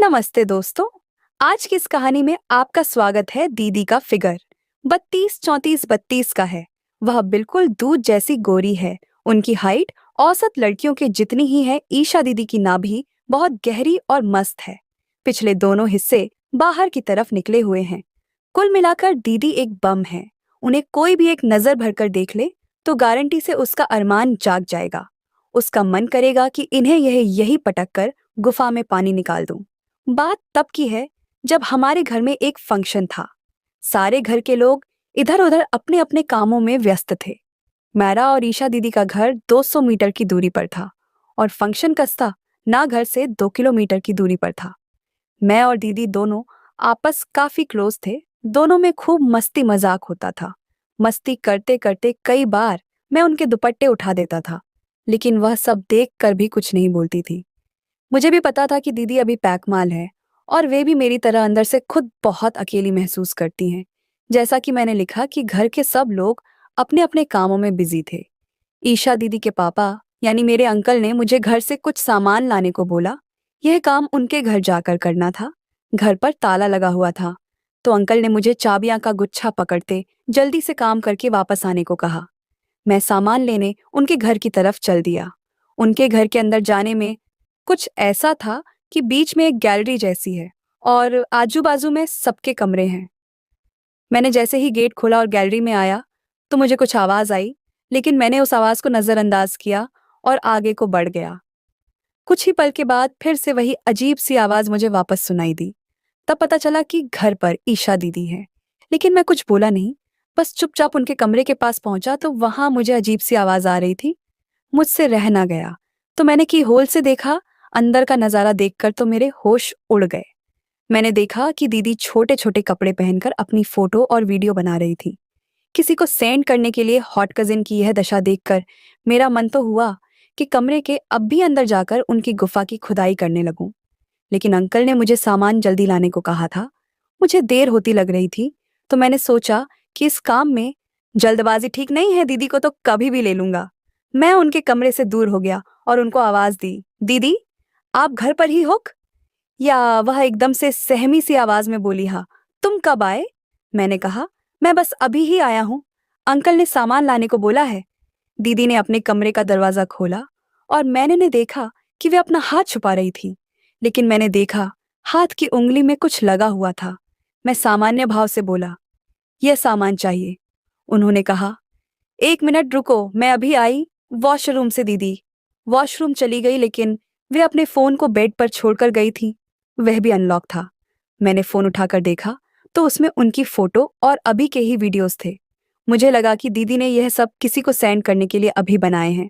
नमस्ते दोस्तों। आज की इस कहानी में आपका स्वागत है। दीदी का फिगर 32 34 32 का है। वह बिल्कुल दूध जैसी गोरी है। उनकी हाइट औसत लड़कियों के जितनी ही है। ईशा दीदी की नाभि बहुत गहरी और मस्त है। पिछले दोनों हिस्से बाहर की तरफ निकले हुए हैं। कुल मिलाकर दीदी एक बम है। उन्हें कोई भी एक नजर भरकर देख ले तो गारंटी से उसका अरमान जाग जाएगा। उसका मन करेगा कि इन्हें यह यही पटक कर गुफा में पानी निकाल दूं। बात तब की है जब हमारे घर में एक फंक्शन था। सारे घर के लोग इधर उधर अपने अपने कामों में व्यस्त थे। मेरा और ईशा दीदी का घर 200 मीटर की दूरी पर था और फंक्शन का स्था ना घर से 2 किलोमीटर की दूरी पर था। मैं और दीदी दोनों आपस काफी क्लोज थे। दोनों में खूब मस्ती मजाक होता था। मस्ती करते करते कई बार मैं उनके दुपट्टे उठा देता था, लेकिन वह सब देख कर भी कुछ नहीं बोलती थी। मुझे भी पता था कि दीदी अभी पैकमाल है और वे भी मेरी तरह अंदर से खुद बहुत अकेली महसूस करती हैं। जैसा कि मैंने लिखा कि घर के सब लोग अपने अपने कामों में बिजी थे। ईशा दीदी के पापा यानी मेरे अंकल ने मुझे घर से कुछ सामान लाने को बोला। यह काम उनके घर जाकर करना था। घर पर ताला लगा हुआ था, तो अंकल ने मुझे चाबियां का गुच्छा पकड़ते जल्दी से काम करके वापस आने को कहा। मैं सामान लेने उनके घर की तरफ चल दिया। उनके घर के अंदर जाने में कुछ ऐसा था कि बीच में एक गैलरी जैसी है और आजू बाजू में सबके कमरे हैं। मैंने जैसे ही गेट खोला और गैलरी में आया तो मुझे कुछ आवाज आई, लेकिन मैंने उस आवाज को नजरअंदाज किया और आगे को बढ़ गया। कुछ ही पल के बाद फिर से वही अजीब सी आवाज मुझे वापस सुनाई दी। तब पता चला कि घर पर ईशा दीदी है, लेकिन मैं कुछ बोला नहीं, बस चुपचाप उनके कमरे के पास पहुंचा तो वहां मुझे अजीब सी आवाज आ रही थी। मुझसे रह ना गया तो मैंने की होल से देखा। अंदर का नजारा देखकर तो मेरे होश उड़ गए। मैंने देखा कि दीदी छोटे छोटे कपड़े पहनकर अपनी फोटो और वीडियो बना रही थी। किसी को सेंड करने के लिए हॉट कजिन की यह दशा देखकर मेरा मन तो हुआ कि कमरे के अब भी अंदर जाकर उनकी गुफा की खुदाई करने लगूं। लेकिन अंकल ने मुझे सामान जल्दी लाने को कहा था। मुझे देर होती लग रही थी, तो मैंने सोचा कि इस काम में जल्दबाजी ठीक नहीं है। दीदी को तो कभी भी ले लूंगा। मैं उनके कमरे से दूर हो गया और उनको आवाज दी, दीदी आप घर पर ही हो? या वह एकदम से सहमी सी आवाज में बोली, हाँ। तुम कब आए? मैंने कहा, मैं बस अभी ही आया हूं। अंकल ने सामान लाने को बोला है। दीदी ने अपने कमरे का दरवाजा खोला और मैंने ने देखा कि वे अपना हाथ छुपा रही थी। लेकिन मैंने देखा हाथ की उंगली में कुछ लगा हुआ था। मैं सामान्य भाव से बोला, यह सामान चाहिए। उन्होंने कहा, 1 मिनट रुको, मैं अभी आई। वॉशरूम से दीदी वॉशरूम चली गई, लेकिन वे अपने फोन को बेड पर छोड़कर गई थी। वह भी अनलॉक था। मैंने फोन उठाकर देखा तो उसमें उनकी फोटो और अभी के ही वीडियोस थे। मुझे लगा कि दीदी ने यह सब किसी को सेंड करने के लिए अभी बनाए हैं।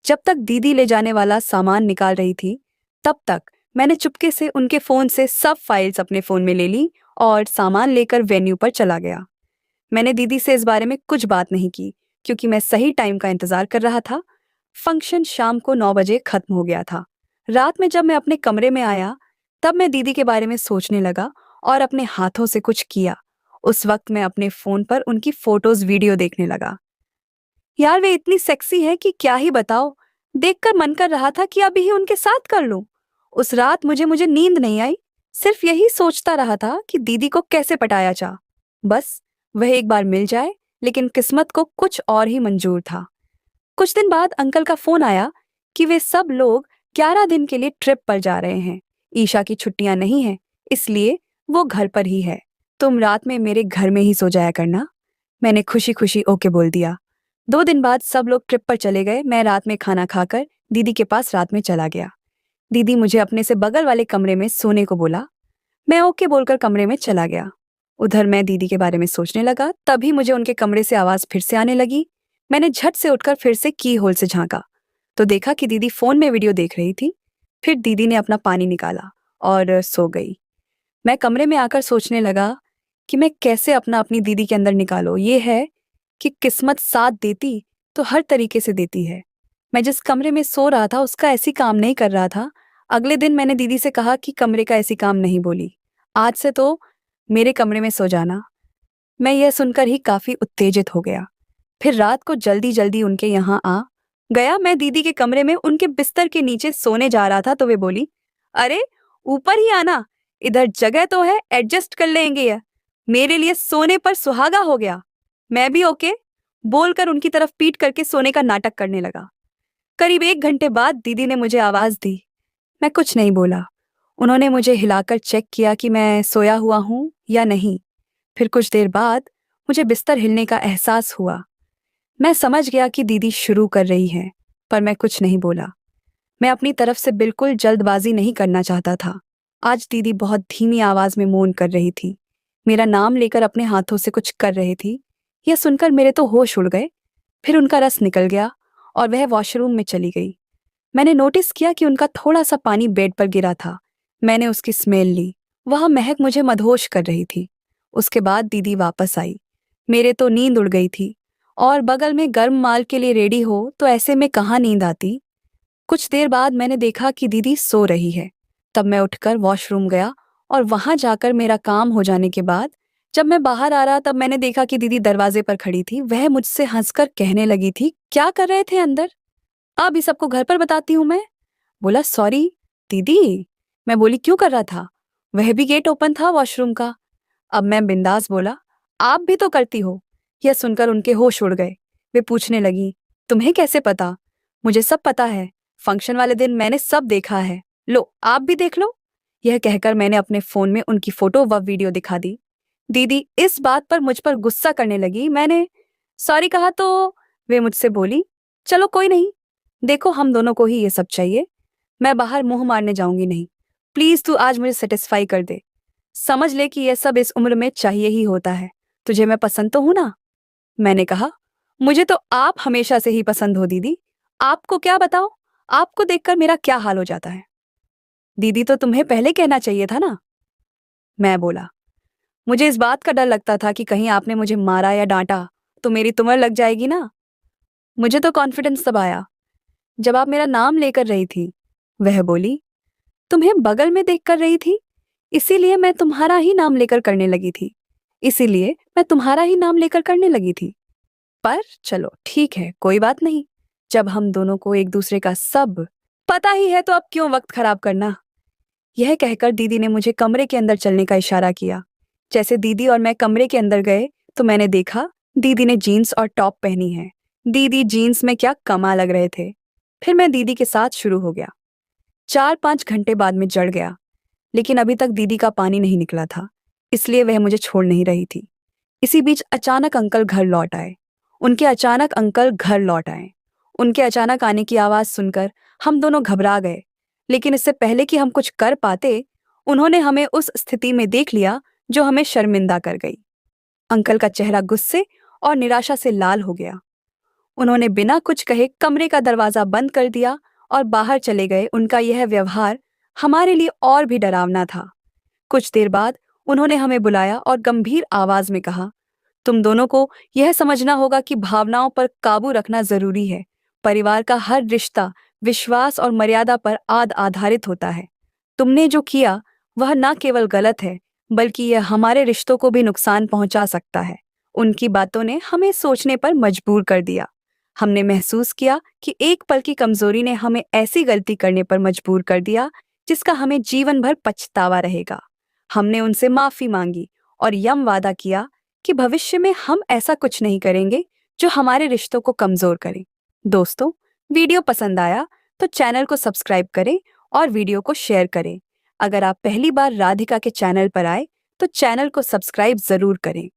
जब तक दीदी ले जाने वाला सामान निकाल रही थी, तब तक मैंने चुपके से उनके फोन से सब फाइल्स अपने फोन में ले ली और सामान लेकर वेन्यू पर चला गया। मैंने दीदी से इस बारे में कुछ बात नहीं की, क्योंकि मैं सही टाइम का इंतजार कर रहा था। फंक्शन शाम को 9 बजे खत्म हो गया था। रात में जब मैं अपने कमरे में आया, तब मैं दीदी के बारे में सोचने लगा और अपने हाथों से कुछ किया। उस वक्त मैं अपने फोन पर उनकी फोटोज वीडियो देखने लगा। यार वे इतनी सेक्सी है कि क्या ही बताओ। देखकर मन कर रहा था कि अभी ही उनके साथ कर लूं। उस रात मुझे मुझे नींद नहीं आई। सिर्फ यही सोचता रहा था कि दीदी को कैसे पटाया जा। बस वह एक बार मिल जाए, लेकिन किस्मत को कुछ और ही मंजूर था। कुछ दिन बाद अंकल का फोन आया कि वे सब लोग 11 दिन के लिए ट्रिप पर जा रहे हैं। ईशा की छुट्टियां नहीं हैं, इसलिए वो घर पर ही है। तुम रात में मेरे घर में ही सो जाया करना। मैंने खुशी खुशी ओके बोल दिया। 2 दिन बाद सब लोग ट्रिप पर चले गए। मैं रात में खाना खाकर दीदी के पास रात में चला गया। दीदी मुझे अपने से बगल वाले कमरे में सोने को बोला। मैं ओके बोलकर कमरे में चला गया। उधर मैं दीदी के बारे में सोचने लगा, तभी मुझे उनके कमरे से आवाज फिर से आने लगी। मैंने झट से उठकर फिर से की होल से झांका तो देखा कि दीदी फोन में वीडियो देख रही थी। फिर दीदी ने अपना पानी निकाला और सो गई। मैं कमरे में आकर सोचने लगा कि मैं कैसे अपना अपनी दीदी के अंदर निकालो। ये है कि किस्मत साथ देती तो हर तरीके से देती है। मैं जिस कमरे में सो रहा था उसका ऐसी काम नहीं कर रहा था। अगले दिन मैंने दीदी से कहा कि कमरे का ऐसी काम नहीं बोली, आज से तो मेरे कमरे में सो जाना। मैं यह सुनकर ही काफी उत्तेजित हो गया। फिर रात को जल्दी जल्दी उनके यहाँ आ गया। मैं दीदी के कमरे में उनके बिस्तर के नीचे सोने जा रहा था तो वे बोली, अरे ऊपर ही आना, इधर जगह तो है, एडजस्ट कर लेंगे। यह मेरे लिए सोने पर सुहागा हो गया। मैं भी ओके बोलकर उनकी तरफ पीट करके सोने का नाटक करने लगा। करीब 1 घंटे बाद दीदी ने मुझे आवाज दी। मैं कुछ नहीं बोला। उन्होंने मुझे हिलाकर चेक किया कि मैं सोया हुआ हूं या नहीं। फिर कुछ देर बाद मुझे बिस्तर हिलने का एहसास हुआ। मैं समझ गया कि दीदी शुरू कर रही है, पर मैं कुछ नहीं बोला। मैं अपनी तरफ से बिल्कुल जल्दबाजी नहीं करना चाहता था। आज दीदी बहुत धीमी आवाज में मौन कर रही थी। मेरा नाम लेकर अपने हाथों से कुछ कर रही थी। यह सुनकर मेरे तो होश उड़ गए। फिर उनका रस निकल गया और वह वॉशरूम में चली गई। मैंने नोटिस किया कि उनका थोड़ा सा पानी बेड पर गिरा था। मैंने उसकी स्मेल ली। वह महक मुझे मदहोश कर रही थी। उसके बाद दीदी वापस आई। मेरे तो नींद उड़ गई थी, और बगल में गर्म माल के लिए रेडी हो तो ऐसे में कहाँ नींद आती। कुछ देर बाद मैंने देखा कि दीदी सो रही है। तब मैं उठकर वॉशरूम गया, और वहां जाकर मेरा काम हो जाने के बाद जब मैं बाहर आ रहा तब मैंने देखा कि दीदी दरवाजे पर खड़ी थी। वह मुझसे हंसकर कहने लगी थी, क्या कर रहे थे अंदर? अब इस सबको घर पर बताती हूँ मैं। बोला सॉरी दीदी। मैं बोली क्यों कर रहा था? वह भी गेट ओपन था वॉशरूम का। अब मैं बिंदास बोला, आप भी तो करती हो। यह सुनकर उनके होश उड़ गए। वे पूछने लगी, तुम्हें कैसे पता? मुझे सब पता है। फंक्शन वाले दिन मैंने सब देखा है। लो आप भी देख लो। यह कहकर मैंने अपने फोन में उनकी फोटो व वीडियो दिखा दी। दीदी इस बात पर मुझ पर गुस्सा करने लगी। मैंने सॉरी कहा तो वे मुझसे बोली, चलो कोई नहीं, देखो हम दोनों को ही ये सब चाहिए। मैं बाहर मुंह मारने जाऊंगी नहीं। प्लीज तू आज मुझे सेटिस्फाई कर दे। समझ ले कि यह सब इस उम्र में चाहिए ही होता है। तुझे मैं पसंद तो हूं ना? मैंने कहा, मुझे तो आप हमेशा से ही पसंद हो दीदी। आपको क्या बताओ, आपको देखकर मेरा क्या हाल हो जाता है। दीदी तो तुम्हें पहले कहना चाहिए था ना। मैं बोला, मुझे इस बात का डर लगता था कि कहीं आपने मुझे मारा या डांटा तो मेरी तुमर लग जाएगी ना। मुझे तो कॉन्फिडेंस तब आया जब आप मेरा नाम लेकर रही थी। वह बोली, तुम्हें बगल में देख कर रही थी, इसीलिए मैं तुम्हारा ही नाम लेकर करने लगी थी। इसीलिए मैं तुम्हारा ही नाम लेकर करने लगी थी। पर चलो ठीक है, कोई बात नहीं। जब हम दोनों को एक दूसरे का सब पता ही है तो अब क्यों वक्त खराब करना। यह कहकर दीदी ने मुझे कमरे के अंदर चलने का इशारा किया। जैसे दीदी और मैं कमरे के अंदर गए तो मैंने देखा दीदी ने जीन्स और टॉप पहनी है। दीदी जीन्स में क्या कमाल लग रहे थे। फिर मैं दीदी के साथ शुरू हो गया। 4-5 घंटे बाद में जड़ गया, लेकिन अभी तक दीदी का पानी नहीं निकला था, इसलिए वह मुझे छोड़ नहीं रही थी। इसी बीच अचानक अंकल घर लौट आए। उनके अचानक आने की आवाज सुनकर हम दोनों घबरा गए, लेकिन इससे पहले कि हम कुछ कर पाते उन्होंने हमें उस स्थिति में देख लिया जो हमें शर्मिंदा कर गई। अंकल का चेहरा गुस्से और निराशा से लाल हो गया। उन्होंने बिना कुछ कहे कमरे का दरवाजा बंद कर दिया और बाहर चले गए। उनका यह व्यवहार हमारे लिए और भी डरावना था। कुछ देर बाद उन्होंने हमें बुलाया और गंभीर आवाज में कहा, तुम दोनों को यह समझना होगा कि भावनाओं पर काबू रखना जरूरी है। परिवार का हर रिश्ता विश्वास और मर्यादा पर आधारित होता है। तुमने जो किया वह न केवल गलत है, बल्कि यह हमारे रिश्तों को भी नुकसान पहुंचा सकता है। उनकी बातों ने हमें सोचने पर मजबूर कर दिया। हमने महसूस किया कि एक पल की कमजोरी ने हमें ऐसी गलती करने पर मजबूर कर दिया जिसका हमें जीवन भर पछतावा रहेगा। हमने उनसे माफी मांगी और यम वादा किया कि भविष्य में हम ऐसा कुछ नहीं करेंगे जो हमारे रिश्तों को कमजोर करे। दोस्तों, वीडियो पसंद आया तो चैनल को सब्सक्राइब करें और वीडियो को शेयर करें। अगर आप पहली बार राधिका के चैनल पर आए तो चैनल को सब्सक्राइब जरूर करें।